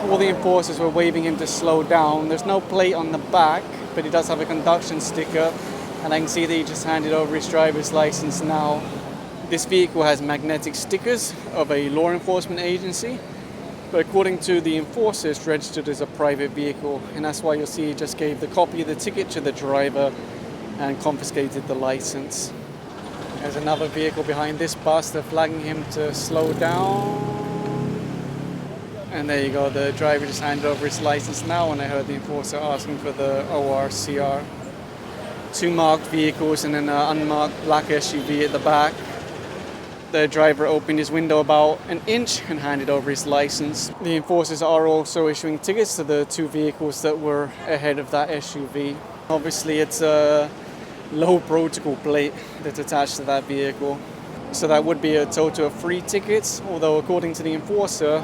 All the enforcers were waving him to slow down. There's no plate on the back, but he does have a conduction sticker, and I can see that he just handed over his driver's license now. This vehicle has magnetic stickers of a law enforcement agency, but according to the enforcer, it's registered as a private vehicle, and that's why you'll see he just gave the copy of the ticket to the driver and confiscated the license. There's another vehicle behind this bus. They're flagging him to slow down. And there you go, the driver just handed over his license now, and I heard the enforcer asking for the ORCR. 2 marked vehicles and then an unmarked black SUV at the back. The driver opened his window about an inch and handed over his license. The enforcers are also issuing tickets to the 2 vehicles that were ahead of that SUV. Obviously it's a low protocol plate that's attached to that vehicle. So that would be a total of 3 tickets, although according to the enforcer,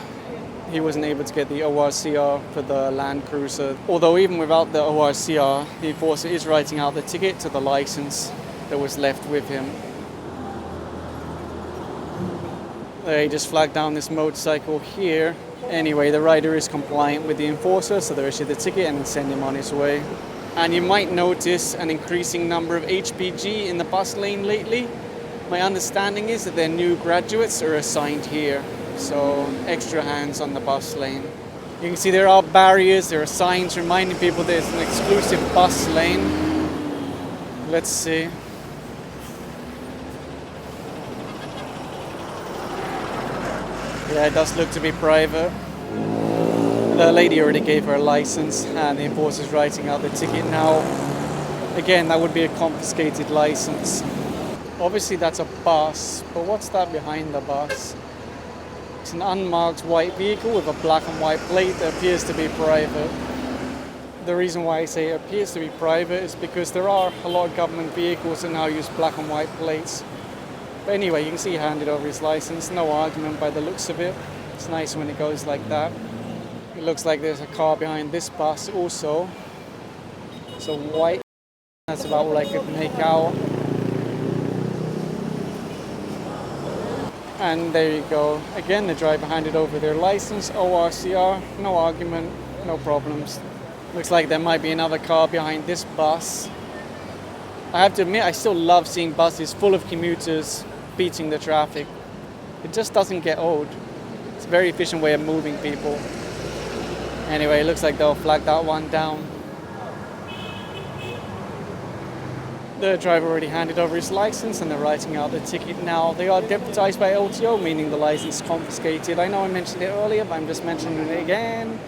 he wasn't able to get the ORCR for the Land Cruiser. Although even without the ORCR, the enforcer is writing out the ticket to the license that was left with him. They just flagged down this motorcycle here. Anyway, the rider is compliant with the enforcer, so they issue the ticket and send him on his way. And you might notice an increasing number of HPG in the bus lane lately. My understanding is that their new graduates are assigned here, so extra hands on the bus lane. You can see there are barriers, there are signs reminding people that it's an exclusive bus lane. Let's see. Yeah, it does look to be private. The lady already gave her a license and the enforcer's writing out the ticket now. Again, that would be a confiscated license. Obviously that's a bus, but what's that behind the bus? It's an unmarked white vehicle with a black and white plate that appears to be private. The reason why I say it appears to be private is because there are a lot of government vehicles that now use black and white plates. But anyway, you can see he handed over his license, no argument by the looks of it. It's nice when it goes like that. It looks like there's a car behind this bus also. So white, that's about what I could make out. And there you go. Again, the driver handed over their license, ORCR, no argument, no problems. Looks like there might be another car behind this bus. I have to admit, I still love seeing buses full of commuters beating the traffic. It just doesn't get old. It's a very efficient way of moving people. Anyway, it looks like they'll flag that one down. The driver already handed over his license and they're writing out the ticket now. They are deputized by LTO, meaning the license confiscated. I know I mentioned it earlier, but I'm just mentioning it again.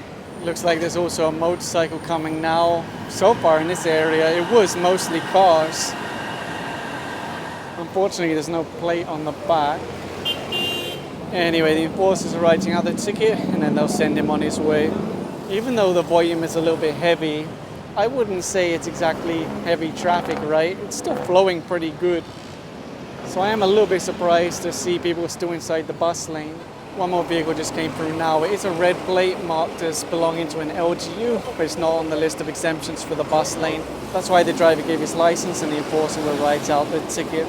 Looks like there's also a motorcycle coming now. So far in this area, it was mostly cars. Unfortunately, there's no plate on the back. Anyway, the enforcers are writing out the ticket and then they'll send him on his way. Even though the volume is a little bit heavy, I wouldn't say it's exactly heavy traffic, right? It's still flowing pretty good. So I am a little bit surprised to see people still inside the bus lane. One more vehicle just came through now. It is a red plate marked as belonging to an LGU, but it's not on the list of exemptions for the bus lane. That's why the driver gave his license and the enforcer will write out the ticket.